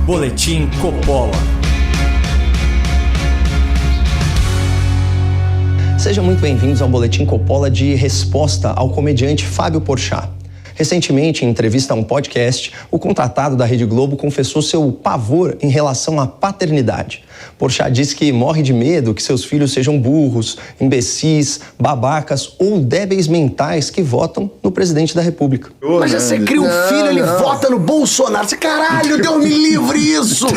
Boletim Coppola. Sejam muito bem-vindos ao Boletim Coppola de resposta ao comediante Fábio Porchat. Recentemente, em entrevista a um podcast, o contratado da Rede Globo confessou seu pavor em relação à paternidade. Porchat disse que morre de medo que seus filhos sejam burros, imbecis, babacas ou débeis mentais que votam no presidente da República. Mas você cria um filho, ele vota no Bolsonaro. Você, caralho, Deus me livre isso!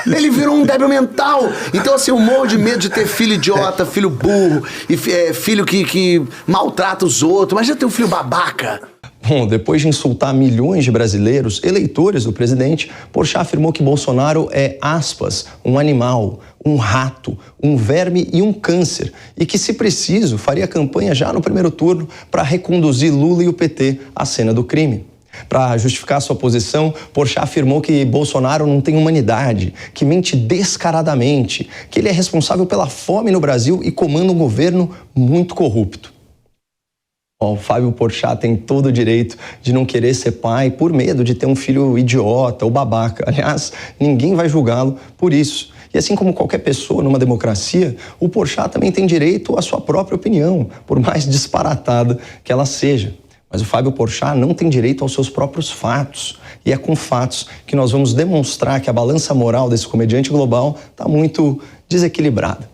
Ele virou um débil mental. Então, assim, eu morro de medo de ter filho idiota, filho burro, e filho que maltrata os outros. Mas já tem um filho babaca. Bom, depois de insultar milhões de brasileiros, eleitores do presidente, Porchat afirmou que Bolsonaro é, aspas, um animal, um rato, um verme e um câncer, e que, se preciso, faria campanha já no primeiro turno para reconduzir Lula e o PT à cena do crime. Para justificar sua posição, Porchat afirmou que Bolsonaro não tem humanidade, que mente descaradamente, que ele é responsável pela fome no Brasil e comanda um governo muito corrupto. O Fábio Porchat tem todo o direito de não querer ser pai por medo de ter um filho idiota ou babaca. Aliás, ninguém vai julgá-lo por isso. E assim como qualquer pessoa numa democracia, o Porchat também tem direito à sua própria opinião, por mais disparatada que ela seja. Mas o Fábio Porchat não tem direito aos seus próprios fatos. E é com fatos que nós vamos demonstrar que a balança moral desse comediante global está muito desequilibrada.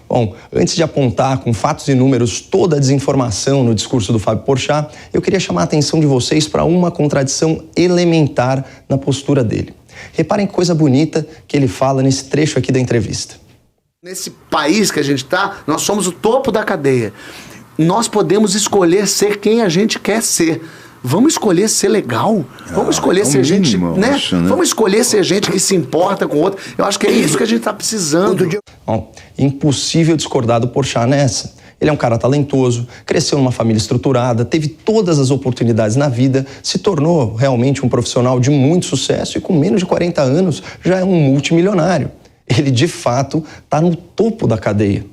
Bom, antes de apontar com fatos e números toda a desinformação no discurso do Fábio Porchat, eu queria chamar a atenção de vocês para uma contradição elementar na postura dele. Reparem que coisa bonita que ele fala nesse trecho aqui da entrevista. Nesse país que a gente está, nós somos o topo da cadeia. Nós podemos escolher ser quem a gente quer ser. Vamos escolher ser legal. Vamos escolher ser gente, né? Vamos escolher ser gente que se importa com o outro. Eu acho que é isso que a gente está precisando. Bom, impossível discordar do Porchat nessa. Ele é um cara talentoso, cresceu numa família estruturada, teve todas as oportunidades na vida, se tornou realmente um profissional de muito sucesso e com menos de 40 anos já é um multimilionário. Ele, de fato, está no topo da cadeia.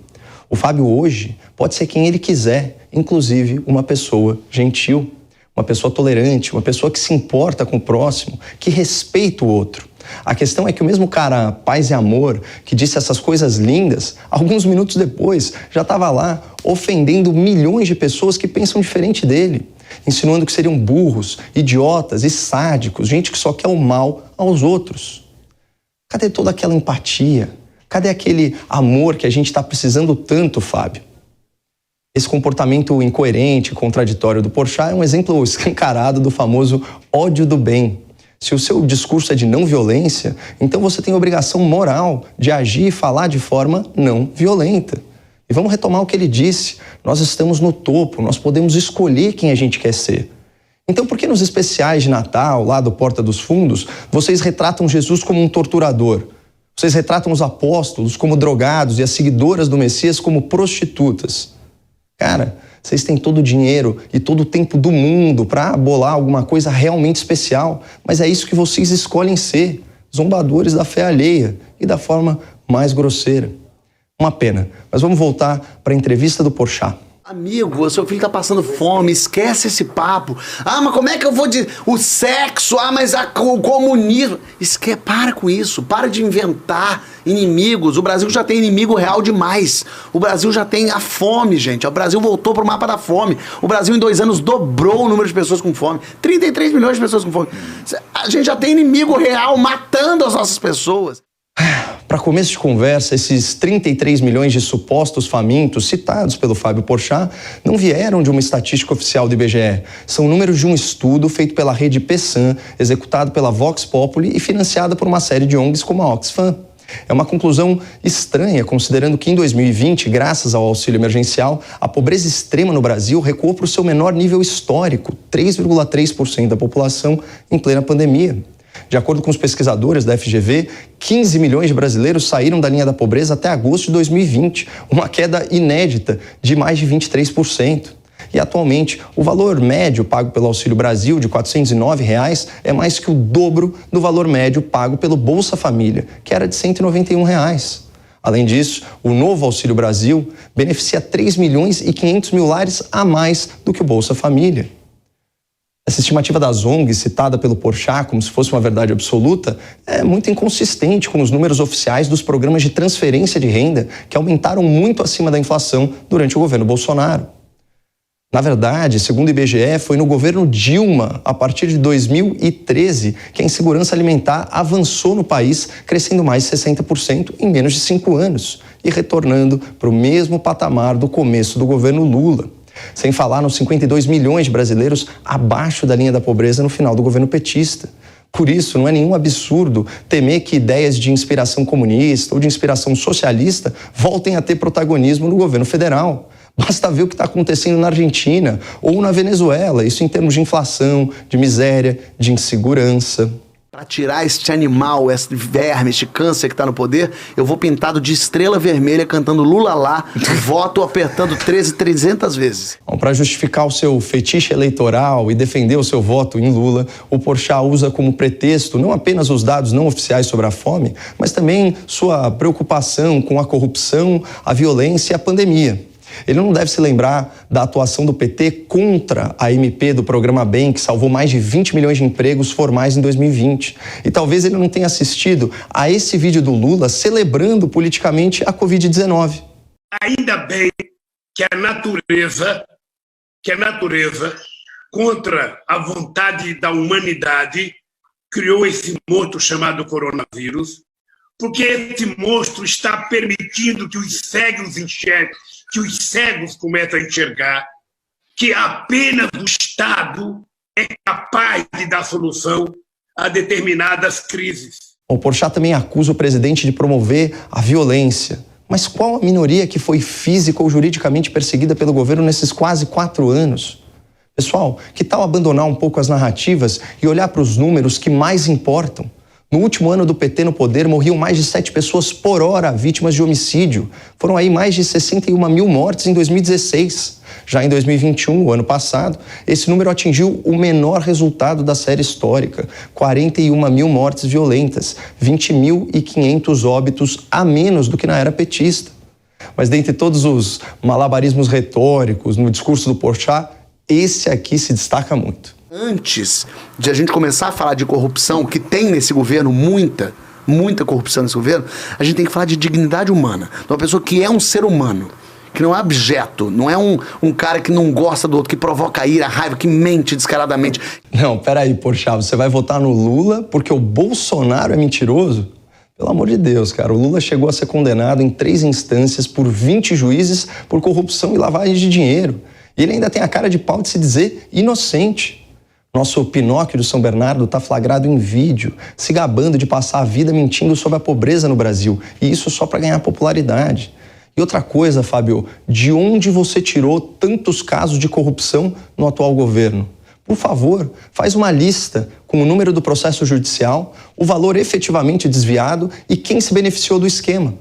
O Fábio hoje pode ser quem ele quiser, inclusive uma pessoa gentil. Uma pessoa tolerante, uma pessoa que se importa com o próximo, que respeita o outro. A questão é que o mesmo cara, paz e amor, que disse essas coisas lindas, alguns minutos depois já estava lá ofendendo milhões de pessoas que pensam diferente dele, insinuando que seriam burros, idiotas e sádicos, gente que só quer o mal aos outros. Cadê toda aquela empatia? Cadê aquele amor que a gente está precisando tanto, Fábio? Esse comportamento incoerente e contraditório do Porchat é um exemplo escancarado do famoso ódio do bem. Se o seu discurso é de não violência, então você tem a obrigação moral de agir e falar de forma não violenta. E vamos retomar o que ele disse. Nós estamos no topo, nós podemos escolher quem a gente quer ser. Então por que nos especiais de Natal, lá do Porta dos Fundos, vocês retratam Jesus como um torturador? Vocês retratam os apóstolos como drogados e as seguidoras do Messias como prostitutas? Cara, vocês têm todo o dinheiro e todo o tempo do mundo para bolar alguma coisa realmente especial, mas é isso que vocês escolhem ser, zombadores da fé alheia e da forma mais grosseira. Uma pena, mas vamos voltar para a entrevista do Porchat. Amigo, o seu filho tá passando fome, esquece esse papo. Ah, mas como é que eu vou de... O sexo, mas o comunismo... Para com isso, para de inventar inimigos. O Brasil já tem inimigo real demais. O Brasil já tem a fome, gente. O Brasil voltou pro mapa da fome. O Brasil em 2 anos dobrou o número de pessoas com fome. 33 milhões de pessoas com fome. A gente já tem inimigo real matando as nossas pessoas. Para começo de conversa, esses 33 milhões de supostos famintos citados pelo Fábio Porchat não vieram de uma estatística oficial do IBGE. São números de um estudo feito pela rede PESAM, executado pela Vox Populi e financiada por uma série de ONGs como a Oxfam. É uma conclusão estranha, considerando que em 2020, graças ao auxílio emergencial, a pobreza extrema no Brasil recuou para o seu menor nível histórico, 3,3% da população em plena pandemia. De acordo com os pesquisadores da FGV, 15 milhões de brasileiros saíram da linha da pobreza até agosto de 2020, uma queda inédita de mais de 23%. E atualmente, o valor médio pago pelo Auxílio Brasil, de R$ 409, é mais que o dobro do valor médio pago pelo Bolsa Família, que era de R$ 191. Além disso, o novo Auxílio Brasil beneficia 3 milhões e 500 mil lares a mais do que o Bolsa Família. Essa estimativa das ONGs, citada pelo Porchat como se fosse uma verdade absoluta, é muito inconsistente com os números oficiais dos programas de transferência de renda que aumentaram muito acima da inflação durante o governo Bolsonaro. Na verdade, segundo o IBGE, foi no governo Dilma, a partir de 2013, que a insegurança alimentar avançou no país, crescendo mais de 60% em menos de 5 anos e retornando para o mesmo patamar do começo do governo Lula. Sem falar nos 52 milhões de brasileiros abaixo da linha da pobreza no final do governo petista. Por isso, não é nenhum absurdo temer que ideias de inspiração comunista ou de inspiração socialista voltem a ter protagonismo no governo federal. Basta ver o que está acontecendo na Argentina ou na Venezuela, isso em termos de inflação, de miséria, de insegurança. Para tirar este animal, este verme, este câncer que está no poder, eu vou pintado de estrela vermelha cantando Lula lá, voto apertando 300 vezes. Para justificar o seu fetiche eleitoral e defender o seu voto em Lula, o Porchat usa como pretexto não apenas os dados não oficiais sobre a fome, mas também sua preocupação com a corrupção, a violência e a pandemia. Ele não deve se lembrar da atuação do PT contra a MP do programa BEM, que salvou mais de 20 milhões de empregos formais em 2020. E talvez ele não tenha assistido a esse vídeo do Lula celebrando politicamente a Covid-19. Ainda bem que a natureza, contra a vontade da humanidade, criou esse monstro chamado coronavírus, porque esse monstro está permitindo que os cegos enxerguem, que os cegos começam a enxergar que apenas o Estado é capaz de dar solução a determinadas crises. O Porchat também acusa o presidente de promover a violência. Mas qual a minoria que foi física ou juridicamente perseguida pelo governo nesses quase 4 anos? Pessoal, que tal abandonar um pouco as narrativas e olhar para os números que mais importam? No último ano do PT no poder, morriam mais de 7 pessoas por hora vítimas de homicídio. Foram aí mais de 61 mil mortes em 2016. Já em 2021, o ano passado, esse número atingiu o menor resultado da série histórica. 41 mil mortes violentas, 20.500 óbitos a menos do que na era petista. Mas dentre todos os malabarismos retóricos no discurso do Porchat, esse aqui se destaca muito. Antes de a gente começar a falar de corrupção, que tem nesse governo muita corrupção nesse governo, a gente tem que falar de dignidade humana. De uma pessoa que é um ser humano, que não é objeto, não é um cara que não gosta do outro, que provoca ira, raiva, que mente descaradamente. Não, peraí, Porchat, você vai votar no Lula porque o Bolsonaro é mentiroso? Pelo amor de Deus, cara, o Lula chegou a ser condenado em 3 instâncias por 20 juízes por corrupção e lavagem de dinheiro. E ele ainda tem a cara de pau de se dizer inocente. Nosso Pinóquio do São Bernardo está flagrado em vídeo, se gabando de passar a vida mentindo sobre a pobreza no Brasil. E isso só para ganhar popularidade. E outra coisa, Fábio, de onde você tirou tantos casos de corrupção no atual governo? Por favor, faz uma lista com o número do processo judicial, o valor efetivamente desviado e quem se beneficiou do esquema.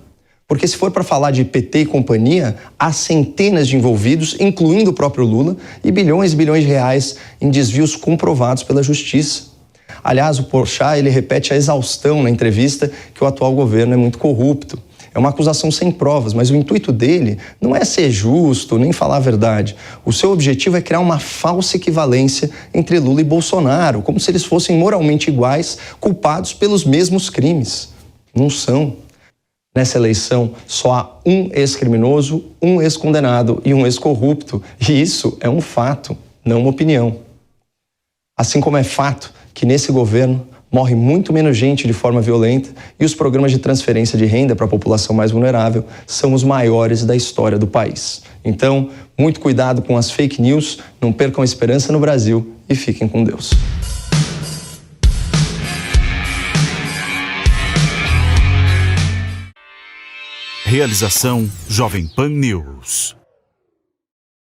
Porque se for para falar de PT e companhia, há centenas de envolvidos, incluindo o próprio Lula, e bilhões de reais em desvios comprovados pela justiça. Aliás, o Porchat, ele repete a exaustão na entrevista que o atual governo é muito corrupto. É uma acusação sem provas, mas o intuito dele não é ser justo nem falar a verdade. O seu objetivo é criar uma falsa equivalência entre Lula e Bolsonaro, como se eles fossem moralmente iguais, culpados pelos mesmos crimes. Não são. Nessa eleição, só há um ex-criminoso, um ex-condenado e um ex-corrupto. E isso é um fato, não uma opinião. Assim como é fato que nesse governo morre muito menos gente de forma violenta e os programas de transferência de renda para a população mais vulnerável são os maiores da história do país. Então, muito cuidado com as fake news, não percam a esperança no Brasil e fiquem com Deus. Realização Jovem Pan News.